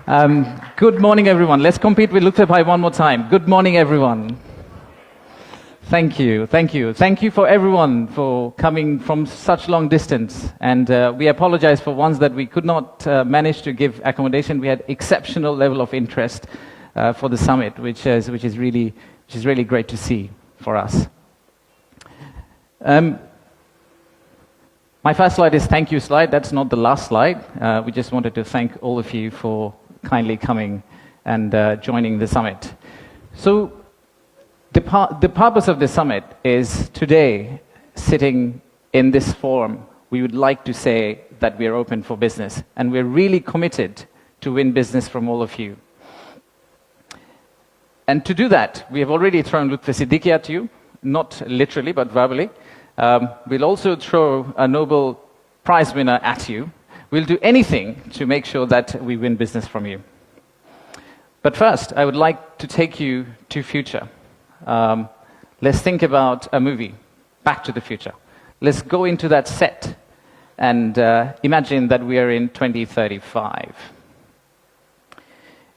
Good morning, everyone. Let's compete with Luther Bhai one more time. Good morning, everyone. Thank you, thank you. Thank you for everyone for coming from such long distance. And we apologize for ones that we could not manage to give accommodation. We had exceptional level of interest for the summit, which is really great to see for us. My first slide is thank you slide. That's not the last slide. We just wanted to thank all of you for kindly coming and joining the summit. So the purpose of the summit is today, sitting in this forum, we would like to say that we are open for business, and we're really committed to win business from all of you. And to do that, we have already thrown Lutfi Siddiqui at you, not literally, but verbally. We'll also throw a Nobel Prize winner at you. We'll do anything to make sure that we win business from you. But first, I would like to take you to future. Let's think about a movie, Back to the Future. Let's go into that set and imagine that we are in 2035.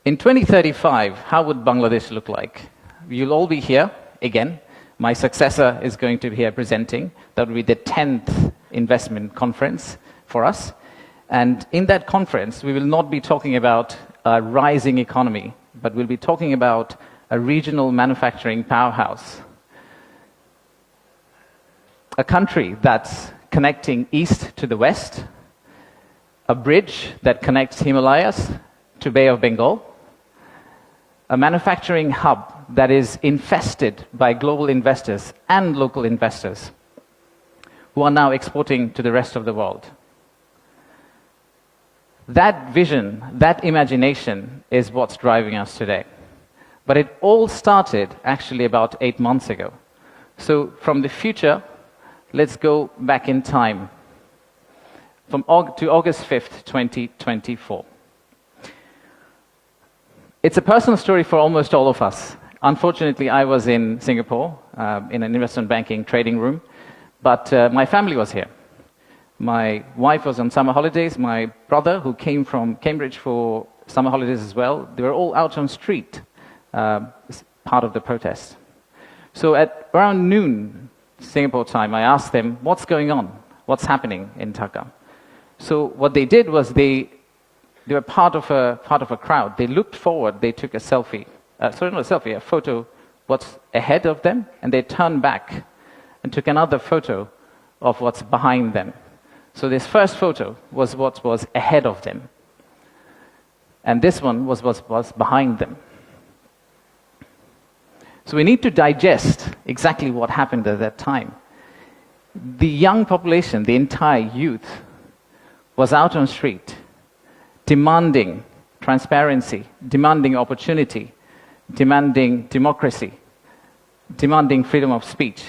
In 2035, how would Bangladesh look like? You'll all be here again. My successor is going to be here presenting. That will be the 10th investment conference for us. And in that conference, we will not be talking about a rising economy, but we'll be talking about a regional manufacturing powerhouse. A country that's connecting east to the west, a bridge that connects Himalayas to Bay of Bengal, a manufacturing hub that is infested by global investors and local investors who are now exporting to the rest of the world. That vision, that imagination is what's driving us today. But it all started actually about 8 months ago. So from the future, let's go back in time to August 5th, 2024. It's a personal story for almost all of us. Unfortunately, I was in Singapore in an investment banking trading room, but my family was here. My wife was on summer holidays. My brother, who came from Cambridge for summer holidays as well, they were all out on the street, part of the protest. So at around noon, Singapore time, I asked them, what's going on? What's happening in Dhaka? So what they did was they were part of a crowd. They looked forward, they took a selfie. Sorry, not a selfie, a photo what's ahead of them, and they turned back and took another photo of what's behind them. So this first photo was what was ahead of them. And this one was what was behind them. So we need to digest exactly what happened at that time. The young population, the entire youth, was out on the street, demanding transparency, demanding opportunity, demanding democracy, demanding freedom of speech.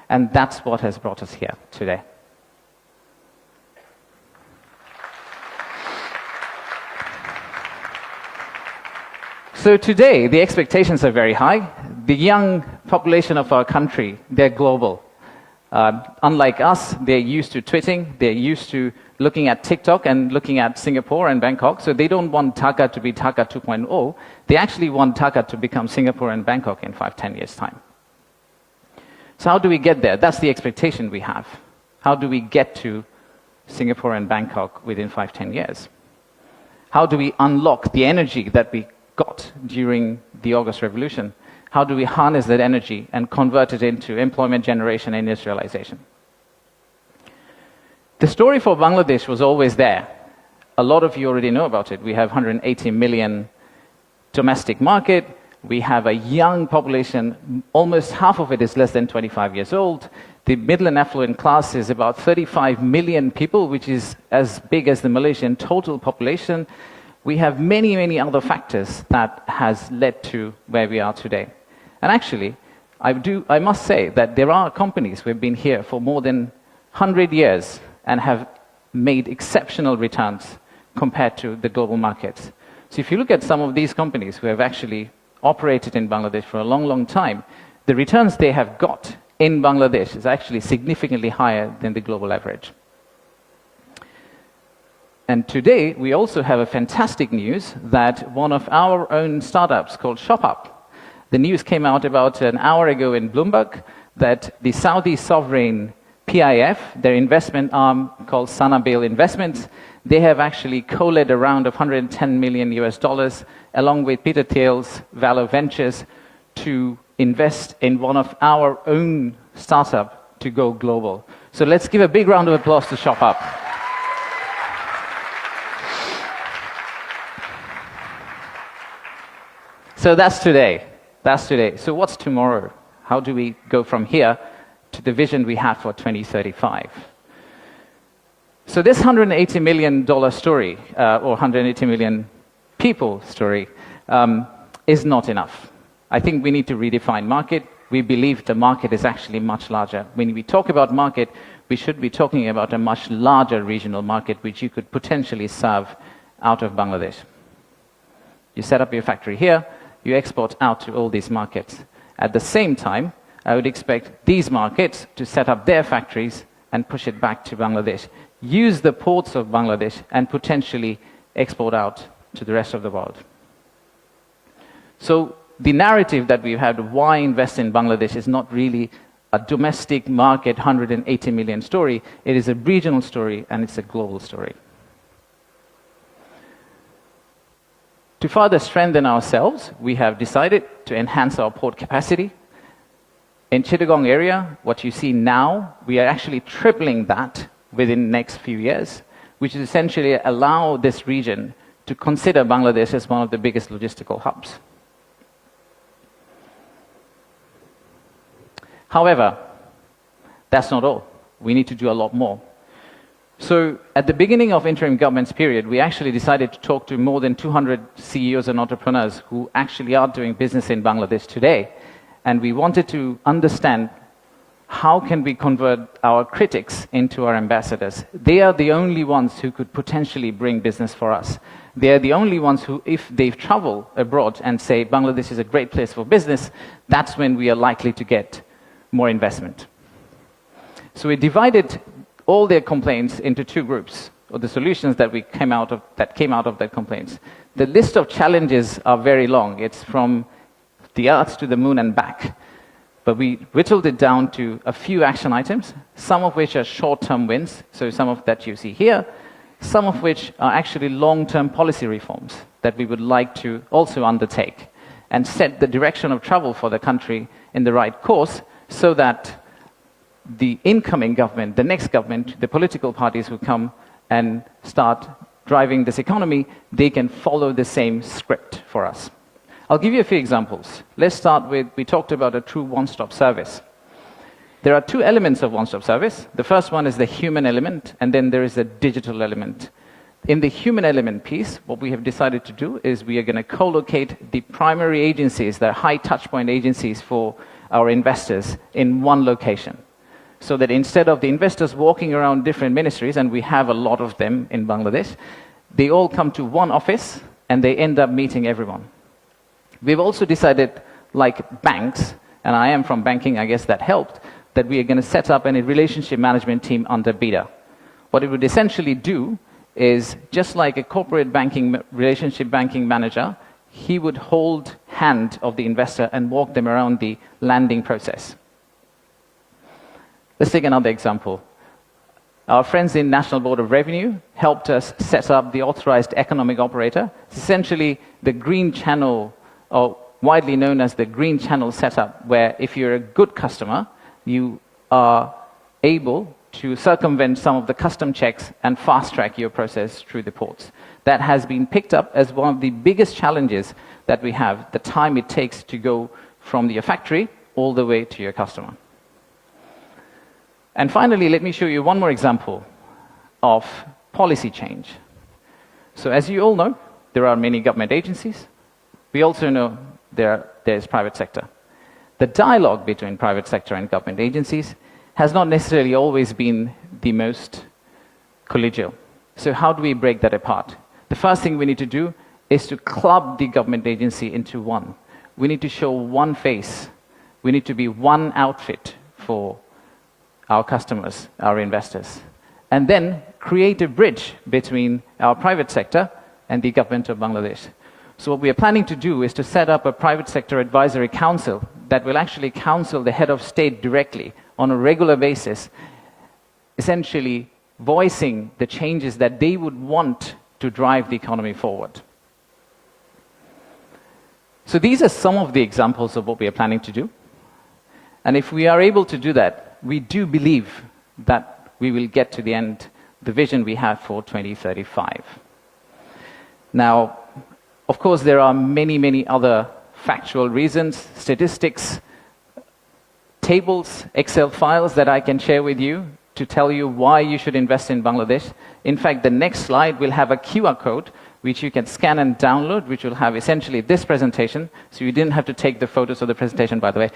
And that's what has brought us here today. So today, the expectations are very high. The young population of our country, they're global. Unlike us, they're used to tweeting, they're used to looking at TikTok and looking at Singapore and Bangkok. So they don't want Dhaka to be Dhaka 2.0. They actually want Dhaka to become Singapore and Bangkok in 5-10 years' time. So how do we get there? That's the expectation we have. How do we get to Singapore and Bangkok within 5-10 years? How do we unlock the energy that we got during the August Revolution? How do we harness that energy and convert it into employment generation and industrialization? The story for Bangladesh was always there. A lot of you already know about it. We have 180 million domestic market. We have a young population. Almost half of it is less than 25 years old. The middle and affluent class is about 35 million people, which is as big as the Malaysian total population. We have many, many other factors that has led to where we are today. And actually, I must say that there are companies who have been here for more than 100 years and have made exceptional returns compared to the global markets. So if you look at some of these companies who have actually operated in Bangladesh for a long, long time, the returns they have got in Bangladesh is actually significantly higher than the global average. And today, we also have a fantastic news that one of our own startups called ShopUp, the news came out about an hour ago in Bloomberg that the Saudi sovereign PIF, their investment arm called Sanabil Investments, they have actually co-led a round of $110 million US, along with Peter Thiel's Valor Ventures, to invest in one of our own startup to go global. So let's give a big round of applause to ShopUp. So that's today. That's today. So what's tomorrow? How do we go from here to the vision we have for 2035? So this $180 million story, or 180 million people story, is not enough. I think we need to redefine market. We believe the market is actually much larger. When we talk about market, we should be talking about a much larger regional market which you could potentially serve out of Bangladesh. You set up your factory here, you export out to all these markets. At the same time, I would expect these markets to set up their factories and push it back to Bangladesh. Use the ports of Bangladesh and potentially export out to the rest of the world. So the narrative that we've had of why invest in Bangladesh is not really a domestic market 180 million story. It is a regional story and it's a global story. To further strengthen ourselves, we have decided to enhance our port capacity. In Chittagong area, what you see now, we are actually tripling that within the next few years, which is essentially allow this region to consider Bangladesh as one of the biggest logistical hubs. However, that's not all. We need to do a lot more. So at the beginning of interim government's period, we actually decided to talk to more than 200 CEOs and entrepreneurs who actually are doing business in Bangladesh today. And we wanted to understand how can we convert our critics into our ambassadors. They are the only ones who could potentially bring business for us. They are the only ones who, if they've traveled abroad and say Bangladesh is a great place for business, that's when we are likely to get more investment. So we divided all their complaints into two groups, or the solutions that came out of their complaints. The list of challenges are very long. It's from the earth to the moon and back. But we whittled it down to a few action items, some of which are short-term wins, so some of that you see here, some of which are actually long-term policy reforms that we would like to also undertake and set the direction of travel for the country in the right course so that the incoming government, the next government, the political parties who come and start driving this economy, they can follow the same script for us. I'll give you a few examples. Let's start with, we talked about a true one-stop service. There are two elements of one-stop service. The first one is the human element, and then there is a digital element. In the human element piece, what we have decided to do is we are going to co-locate the primary agencies, the high touchpoint agencies for our investors in one location. So that instead of the investors walking around different ministries, and we have a lot of them in Bangladesh, they all come to one office and they end up meeting everyone. We've also decided, like banks, and I am from banking, I guess that helped, that we are going to set up a relationship management team under BIDA. What it would essentially do is, just like a corporate banking, relationship banking manager, he would hold hand of the investor and walk them around the landing process. Let's take another example. Our friends in National Board of Revenue helped us set up the authorized economic operator. It's essentially the green channel, or widely known as the green channel setup, where if you're a good customer, you are able to circumvent some of the custom checks and fast-track your process through the ports. That has been picked up as one of the biggest challenges that we have, the time it takes to go from your factory all the way to your customer. And finally, let me show you one more example of policy change. So as you all know, there are many government agencies. We also know there is private sector. The dialogue between private sector and government agencies has not necessarily always been the most collegial. So how do we break that apart? The first thing we need to do is to club the government agency into one. We need to show one face. We need to be one outfit for our customers, our investors. And then create a bridge between our private sector and the government of Bangladesh. So what we are planning to do is to set up a private sector advisory council that will actually counsel the head of state directly on a regular basis, essentially voicing the changes that they would want to drive the economy forward. So these are some of the examples of what we are planning to do. And if we are able to do that, we do believe that we will get to the end, the vision we have for 2035. Now, of course, there are many, many other factual reasons, statistics, tables, Excel files that I can share with you to tell you why you should invest in Bangladesh. In fact, the next slide will have a QR code which you can scan and download, which will have essentially this presentation. So you didn't have to take the photos of the presentation, by the way.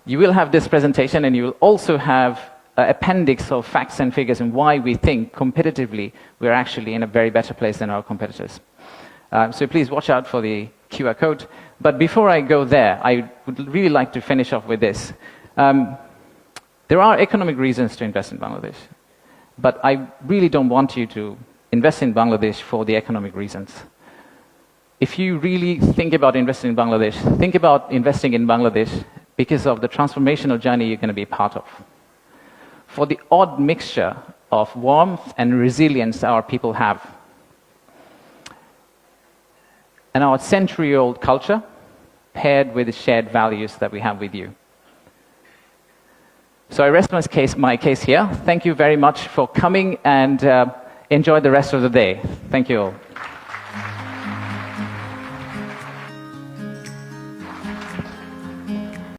You will have this presentation, and you will also have an appendix of facts and figures and why we think competitively we're actually in a very better place than our competitors. So please watch out for the QR code. But before I go there, I would really like to finish off with this. There are economic reasons to invest in Bangladesh, but I really don't want you to invest in Bangladesh for the economic reasons. If you really think about investing in Bangladesh, think about investing in Bangladesh because of the transformational journey you're going to be part of. For the odd mixture of warmth and resilience our people have, and our century-old culture paired with the shared values that we have with you. So I rest my case here. Thank you very much for coming, and enjoy the rest of the day. Thank you all.